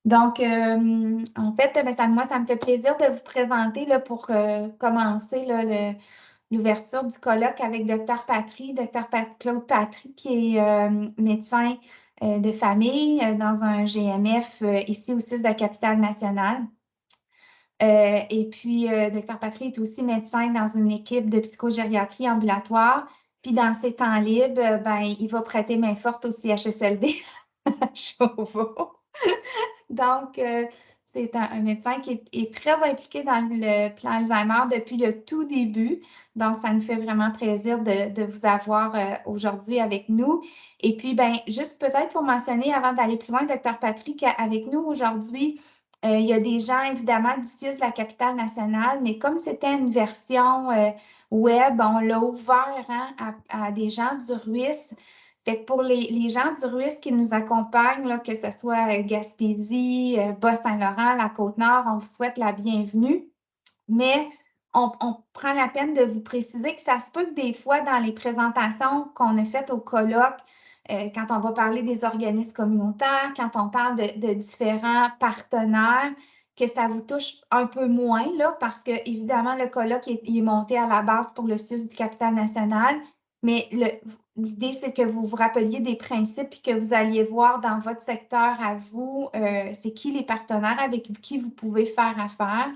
Donc, en fait, moi, ça me fait plaisir de vous présenter là, pour commencer là, l'ouverture du colloque avec Dr. Claude Patry, qui est médecin de famille dans un GMF ici au CIUS de la Capitale-Nationale. Et puis, Dr. Patry est aussi médecin dans une équipe de psychogériatrie ambulatoire. Puis, dans ses temps libres, ben, il va prêter main forte au CHSLD à Chauveau. Donc, c'est un médecin qui est très impliqué dans le plan Alzheimer depuis le tout début. Donc, ça nous fait vraiment plaisir de vous avoir aujourd'hui avec nous. Et puis, ben, juste peut-être pour mentionner, avant d'aller plus loin, Dr. Patrick, avec nous aujourd'hui, il y a des gens, évidemment, du CIUS de la Capitale-Nationale, mais comme c'était une version web, on l'a ouvert hein, à des gens du RUIS. Fait que pour les gens du RUIS qui nous accompagnent, là, que ce soit Gaspésie, Bas-Saint-Laurent, la Côte-Nord, on vous souhaite la bienvenue. Mais on prend la peine de vous préciser que ça se peut que des fois, dans les présentations qu'on a faites au colloque, quand on va parler des organismes communautaires, quand on parle de différents partenaires, que ça vous touche un peu moins, là, parce que, évidemment, le colloque il est monté à la base pour le CIUS du Capitale-Nationale, mais l'idée, c'est que vous vous rappeliez des principes et que vous alliez voir dans votre secteur à vous, c'est qui les partenaires avec qui vous pouvez faire affaire.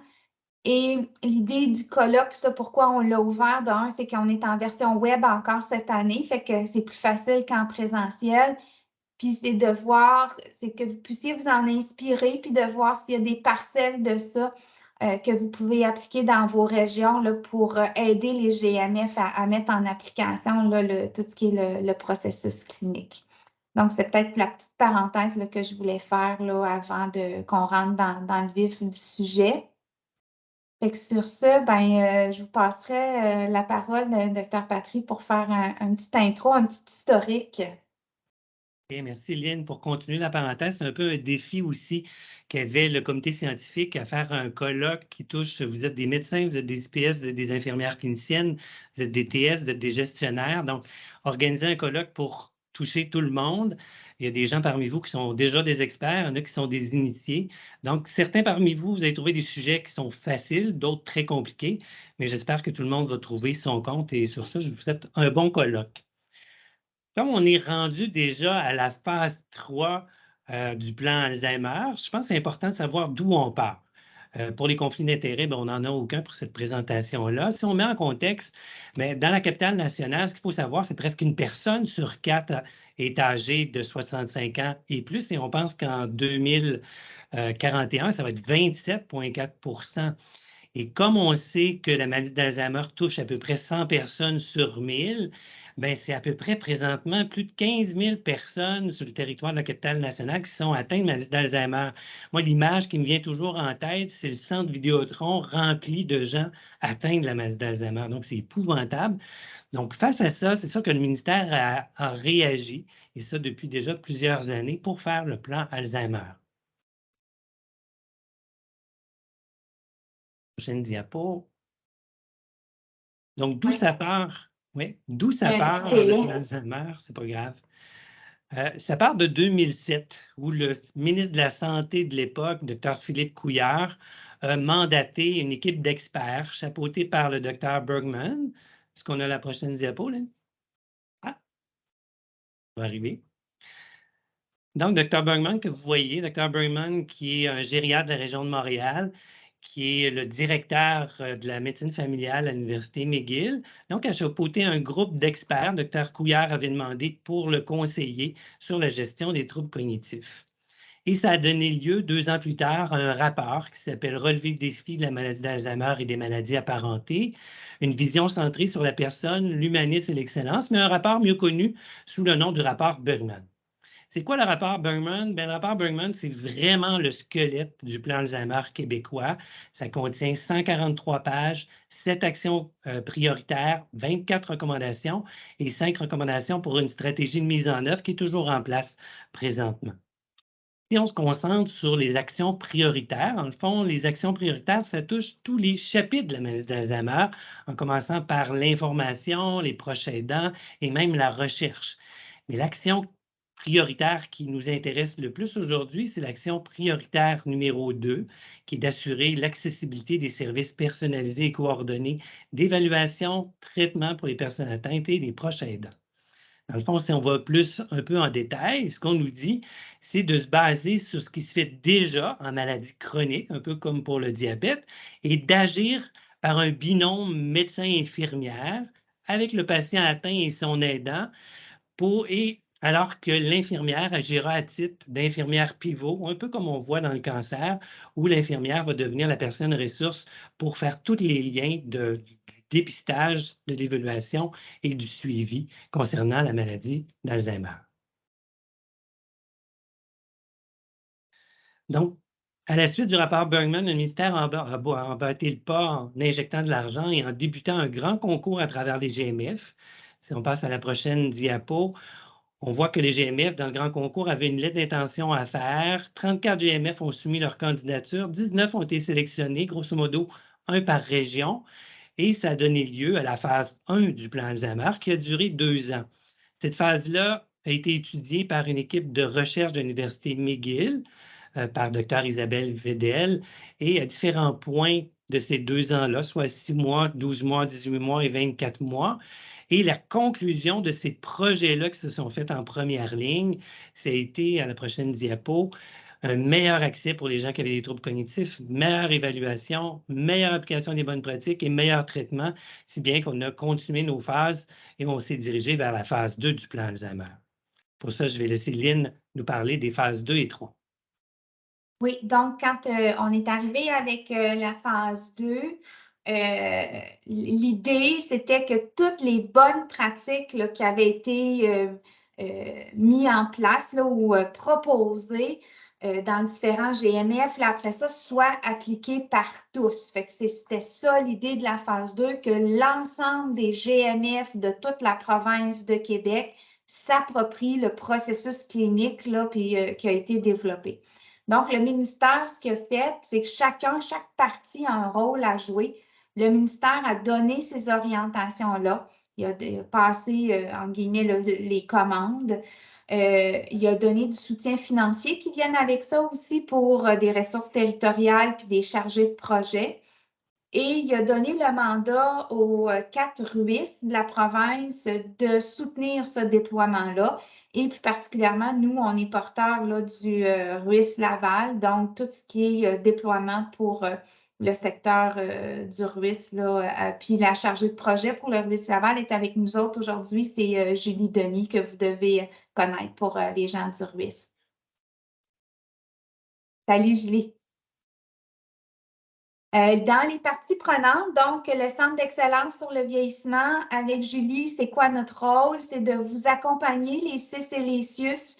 Et l'idée du colloque, ça, pourquoi on l'a ouvert d'un, c'est qu'on est en version web encore cette année, fait que c'est plus facile qu'en présentiel. Puis c'est de voir, c'est que vous puissiez vous en inspirer, puis de voir s'il y a des parcelles de ça que vous pouvez appliquer dans vos régions là, pour aider les GMF à mettre en application là, tout ce qui est le processus clinique. Donc, c'est peut-être la petite parenthèse là, que je voulais faire là, avant qu'on rentre dans le vif du sujet. Fait que sur ce, ben, je vous passerai la parole, Dr. Patry, pour faire un petit intro, un petit historique. Okay, merci Lynn. Pour continuer la parenthèse, c'est un peu un défi aussi qu'avait le comité scientifique à faire un colloque qui touche, vous êtes des médecins, vous êtes des IPS, vous êtes des infirmières cliniciennes, vous êtes des TS, vous êtes des gestionnaires. Donc, organiser un colloque pour toucher tout le monde. Il y a des gens parmi vous qui sont déjà des experts, il y en a qui sont des initiés. Donc, certains parmi vous, vous avez trouvé des sujets qui sont faciles, d'autres très compliqués, mais j'espère que tout le monde va trouver son compte et sur ça, je vous souhaite un bon colloque. Comme on est rendu déjà à la phase 3 du plan Alzheimer, je pense que c'est important de savoir d'où on part. Pour les conflits d'intérêts, on n'en a aucun pour cette présentation-là. Si on met en contexte, dans la capitale nationale, ce qu'il faut savoir, c'est presque une personne sur 4 est âgée de 65 ans et plus. Et on pense qu'en 2041, ça va être 27,4 %. Et comme on sait que la maladie d'Alzheimer touche à peu près 100 personnes sur 1000, c'est à peu près présentement plus de 15 000 personnes sur le territoire de la capitale nationale qui sont atteintes de maladie d'Alzheimer. Moi, l'image qui me vient toujours en tête, c'est le centre Vidéotron rempli de gens atteints de la maladie d'Alzheimer. Donc, c'est épouvantable. Donc, face à ça, c'est ça que le ministère a réagi, et ça depuis déjà plusieurs années, pour faire le plan Alzheimer. Prochaine diapo. Donc, d'où Oui. ça part? Oui, d'où ça Il y a un petit part, délai. l'Alzheimer, c'est pas grave. Ça part de 2007, où le ministre de la Santé de l'époque, Dr. Philippe Couillard, a mandaté une équipe d'experts chapeautée par le Dr. Bergman. Est-ce qu'on a la prochaine diapo, là? Ah, ça va arriver. Donc, Dr. Bergman, que vous voyez, Dr. Bergman, qui est un gériatre de la région de Montréal, qui est le directeur de la médecine familiale à l'Université McGill. Donc, a chapeauté un groupe d'experts. Dr. Couillard avait demandé pour le conseiller sur la gestion des troubles cognitifs. Et ça a donné lieu, 2 ans plus tard, à un rapport qui s'appelle « Relever le défi de la maladie d'Alzheimer et des maladies apparentées », une vision centrée sur la personne, l'humanisme et l'excellence, mais un rapport mieux connu sous le nom du rapport Bergman. C'est quoi le rapport Bergman? Le rapport Bergman, c'est vraiment le squelette du plan Alzheimer québécois. Ça contient 143 pages, 7 actions prioritaires, 24 recommandations et 5 recommandations pour une stratégie de mise en œuvre qui est toujours en place présentement. Si on se concentre sur les actions prioritaires, en le fond, les actions prioritaires, ça touche tous les chapitres de la maladie d'Alzheimer, en commençant par l'information, les proches aidants et même la recherche. Mais l'action prioritaire qui nous intéresse le plus aujourd'hui, c'est l'action prioritaire numéro 2, qui est d'assurer l'accessibilité des services personnalisés et coordonnés d'évaluation, traitement pour les personnes atteintes et les proches aidants. Dans le fond, si on va plus un peu en détail, ce qu'on nous dit, c'est de se baser sur ce qui se fait déjà en maladie chronique, un peu comme pour le diabète, et d'agir par un binôme médecin-infirmière avec le patient atteint et son aidant, alors que l'infirmière agira à titre d'infirmière pivot, un peu comme on voit dans le cancer, où l'infirmière va devenir la personne ressource pour faire tous les liens du dépistage, de l'évaluation et du suivi concernant la maladie d'Alzheimer. Donc, à la suite du rapport Bergman, le ministère a emboîté le pas en injectant de l'argent et en débutant un grand concours à travers les GMF. Si on passe à la prochaine diapo, on voit que les GMF, dans le grand concours, avaient une lettre d'intention à faire. 34 GMF ont soumis leur candidature. 19 ont été sélectionnés, grosso modo, un par région. Et ça a donné lieu à la phase 1 du plan Alzheimer qui a duré 2 ans. Cette phase-là a été étudiée par une équipe de recherche de l'Université McGill, par Dr. Isabelle Vedel, et à différents points de ces 2 ans-là, soit 6 mois, 12 mois, 18 mois et 24 mois. Et la conclusion de ces projets-là qui se sont faits en première ligne, ça a été, à la prochaine diapo, un meilleur accès pour les gens qui avaient des troubles cognitifs, meilleure évaluation, meilleure application des bonnes pratiques et meilleur traitement, si bien qu'on a continué nos phases et on s'est dirigé vers la phase 2 du plan Alzheimer. Pour ça, je vais laisser Lynn nous parler des phases 2 et 3. Oui, donc quand on est arrivé avec la phase 2, l'idée, c'était que toutes les bonnes pratiques là, qui avaient été mises en place là, ou proposées dans différents GMF, là, après ça, soient appliquées par tous. Fait que c'était ça l'idée de la phase 2, que l'ensemble des GMF de toute la province de Québec s'approprie le processus clinique là, puis, qui a été développé. Donc, le ministère, ce qu'il a fait, c'est que chaque partie a un rôle à jouer. Le ministère a donné ces orientations-là. Il a passé, en guillemets, les commandes. Il a donné du soutien financier qui vient avec ça aussi pour des ressources territoriales puis des chargés de projet. Et il a donné le mandat aux 4 RUIS de la province de soutenir ce déploiement-là. Et plus particulièrement, nous, on est porteurs là, du RUIS Laval, donc tout ce qui est déploiement pour le secteur du RUIS. Là, puis la chargée de projet pour le RUIS Laval est avec nous autres aujourd'hui. C'est Julie Denis que vous devez connaître pour les gens du RUIS. Salut Julie. Dans les parties prenantes, donc le Centre d'excellence sur le vieillissement, avec Julie, c'est quoi notre rôle? C'est de vous accompagner, les CIS et les CIUS,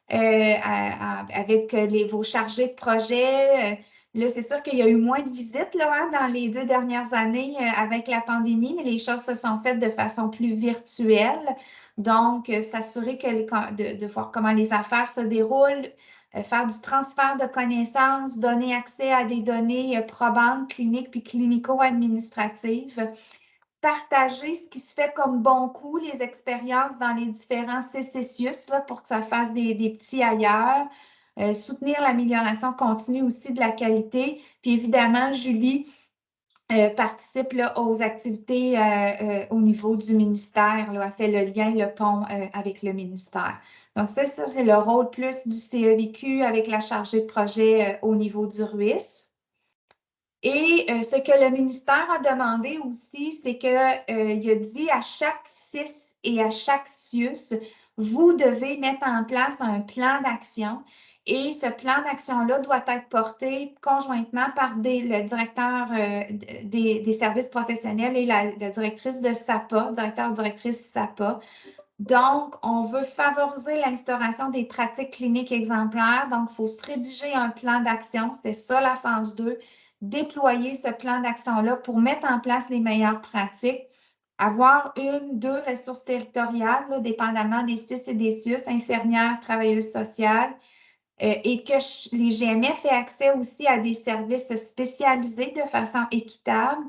avec vos chargés de projet. Là, c'est sûr qu'il y a eu moins de visites là, hein, dans les 2 dernières années avec la pandémie, mais les choses se sont faites de façon plus virtuelle. Donc, s'assurer de voir comment les affaires se déroulent, faire du transfert de connaissances, donner accès à des données probantes, cliniques puis clinico-administratives, partager ce qui se fait comme bon coup, les expériences dans les différents CCCIUS là, pour que ça fasse des petits ailleurs, soutenir l'amélioration continue aussi de la qualité. Puis évidemment, Julie participe là, aux activités au niveau du ministère, là, a fait le lien, le pont avec le ministère. Donc, ça, c'est le rôle plus du CEVQ avec la chargée de projet au niveau du RUIS. Et ce que le ministère a demandé aussi, c'est qu'il a dit à chaque CIS et à chaque CIUS, vous devez mettre en place un plan d'action. Et ce plan d'action-là doit être porté conjointement par le directeur des services professionnels et la directrice de SAPA, directrice SAPA. Donc, on veut favoriser l'instauration des pratiques cliniques exemplaires. Donc, il faut se rédiger un plan d'action. C'était ça la phase 2. Déployer ce plan d'action-là pour mettre en place les meilleures pratiques. Avoir 1, 2 ressources territoriales, là, dépendamment des CIS et des CIUS, infirmières, travailleuses sociales, et que les GMF aient accès aussi à des services spécialisés de façon équitable.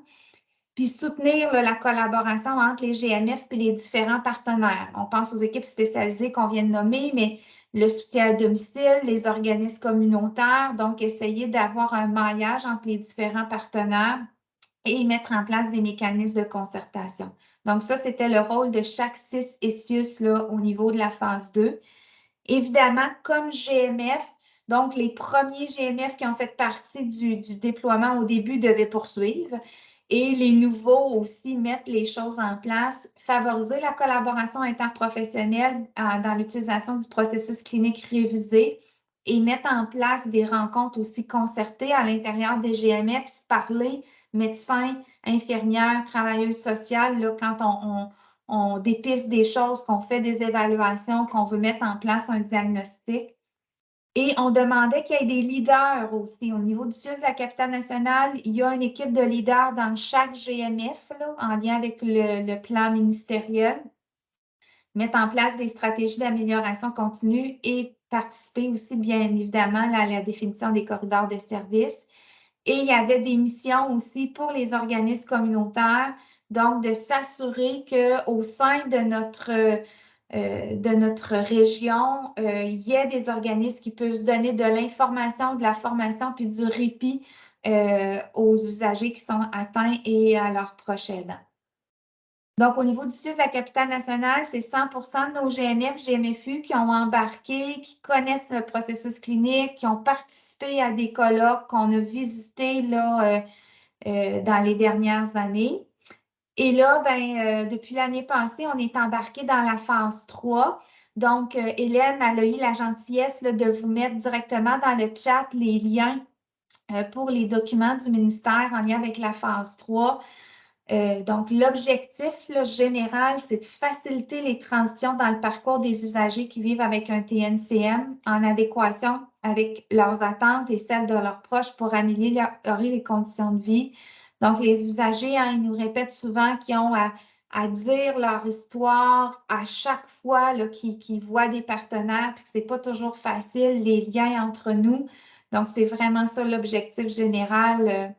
puis soutenir là, la collaboration entre les GMF et les différents partenaires. On pense aux équipes spécialisées qu'on vient de nommer, mais le soutien à domicile, les organismes communautaires, donc essayer d'avoir un maillage entre les différents partenaires et mettre en place des mécanismes de concertation. Donc ça, c'était le rôle de chaque CIS et CIUS là, au niveau de la phase 2. Évidemment, comme GMF, donc les premiers GMF qui ont fait partie du déploiement au début devaient poursuivre et les nouveaux aussi mettre les choses en place, favoriser la collaboration interprofessionnelle dans l'utilisation du processus clinique révisé et mettre en place des rencontres aussi concertées à l'intérieur des GMF, se parler, médecins, infirmières, travailleuses sociales, là, quand on dépiste des choses, qu'on fait des évaluations, qu'on veut mettre en place un diagnostic. Et on demandait qu'il y ait des leaders aussi. Au niveau du CIUS de la capitale nationale, il y a une équipe de leaders dans chaque GMF, là, en lien avec le plan ministériel. Mettre en place des stratégies d'amélioration continue et participer aussi, bien évidemment, à la définition des corridors de services. Et il y avait des missions aussi pour les organismes communautaires, donc de s'assurer qu'au sein de notre région, il y ait des organismes qui peuvent donner de l'information, de la formation puis du répit aux usagers qui sont atteints et à leurs proches aidants. Donc, au niveau du CIUS de la capitale nationale, c'est 100% de nos GMF, GMFU qui ont embarqué, qui connaissent le processus clinique, qui ont participé à des colloques qu'on a visités là, dans les dernières années. Et là, depuis l'année passée, on est embarqué dans la phase 3. Donc, Hélène, elle a eu la gentillesse là, de vous mettre directement dans le chat les liens pour les documents du ministère en lien avec la phase 3. Donc, l'objectif général, c'est de faciliter les transitions dans le parcours des usagers qui vivent avec un TNCM en adéquation avec leurs attentes et celles de leurs proches pour améliorer les conditions de vie. Donc, les usagers, ils nous répètent souvent qu'ils ont à dire leur histoire à chaque fois qu'ils voient des partenaires, puis que ce n'est pas toujours facile, les liens entre nous. Donc, c'est vraiment ça l'objectif général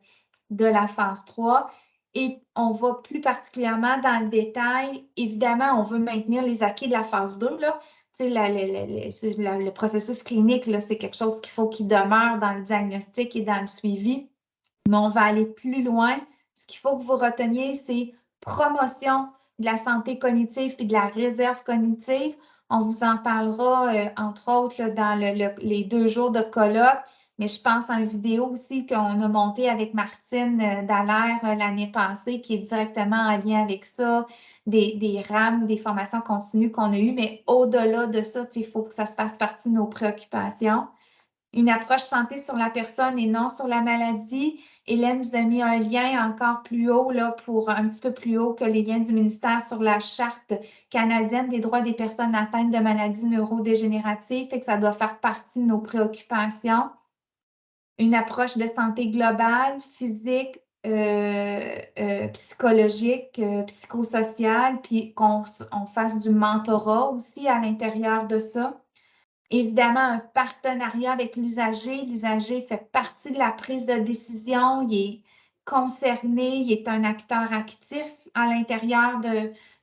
de la phase 3. Et on va plus particulièrement dans le détail. Évidemment, on veut maintenir les acquis de la phase 2. Là. Le processus clinique, c'est quelque chose qu'il faut qu'il demeure dans le diagnostic et dans le suivi. Mais on va aller plus loin. Ce qu'il faut que vous reteniez, c'est promotion de la santé cognitive puis de la réserve cognitive. On vous en parlera, entre autres, là, dans les 2 jours de colloque. Mais je pense à une vidéo aussi qu'on a montée avec Martine Dallaire l'année passée, qui est directement en lien avec ça, des rames, des formations continues qu'on a eues. Mais au-delà de ça, il faut que ça se fasse partie de nos préoccupations. Une approche santé sur la personne et non sur la maladie. Hélène vous a mis un lien encore plus haut, là, pour un petit peu plus haut que les liens du ministère sur la Charte canadienne des droits des personnes atteintes de maladies neurodégénératives, fait que ça doit faire partie de nos préoccupations. Une approche de santé globale, physique, psychologique, psychosociale, puis qu'on fasse du mentorat aussi à l'intérieur de ça. Évidemment, un partenariat avec l'usager. L'usager fait partie de la prise de décision, il est concerné, il est un acteur actif à l'intérieur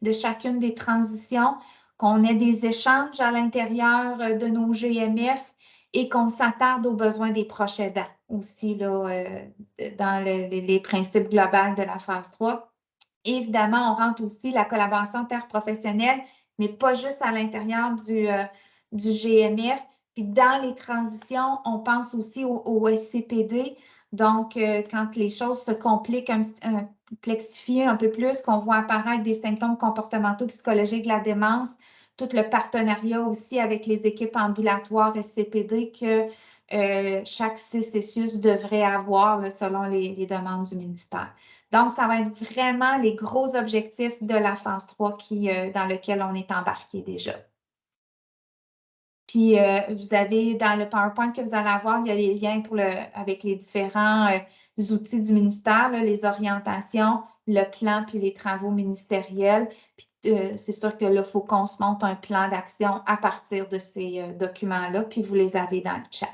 de chacune des transitions, qu'on ait des échanges à l'intérieur de nos GMF et qu'on s'attarde aux besoins des proches aidants aussi là, dans les principes globaux de la phase 3. Évidemment, on rentre aussi la collaboration interprofessionnelle, mais pas juste à l'intérieur du GMF. Puis dans les transitions, on pense aussi au SCPD. Donc, quand les choses se compliquent, complexifient un peu plus, qu'on voit apparaître des symptômes comportementaux psychologiques de la démence, tout le partenariat aussi avec les équipes ambulatoires SCPD que chaque CIUS devrait avoir là, selon les demandes du ministère. Donc, ça va être vraiment les gros objectifs de la phase 3 dans lequel on est embarqué déjà. Puis, vous avez dans le PowerPoint que vous allez avoir, il y a les liens avec les différents outils du ministère, là, les orientations, le plan, puis les travaux ministériels. Puis, c'est sûr que là, il faut qu'on se monte un plan d'action à partir de ces documents-là, puis vous les avez dans le chat.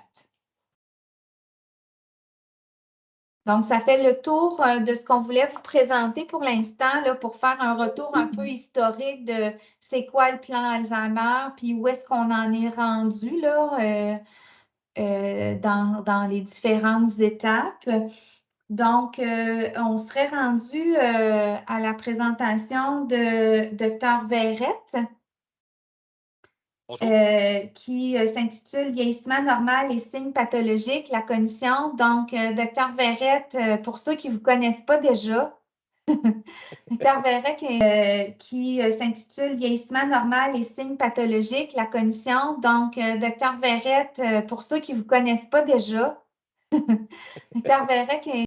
Donc, ça fait le tour de ce qu'on voulait vous présenter pour l'instant, pour faire un retour un peu historique de c'est quoi le plan Alzheimer, puis où est-ce qu'on en est rendu là, dans les différentes étapes. Donc, on serait rendu à la présentation de Dr. Verrette. Qui s'intitule Vieillissement normal et signes pathologiques, la cognition. Donc, Dr. Verrette, pour ceux qui ne vous connaissent pas déjà, Dr. Verrette qui s'intitule Vieillissement normal et signes pathologiques, la cognition. Donc, Dr. Verrette, pour ceux qui ne vous connaissent pas déjà, Dr. Verrette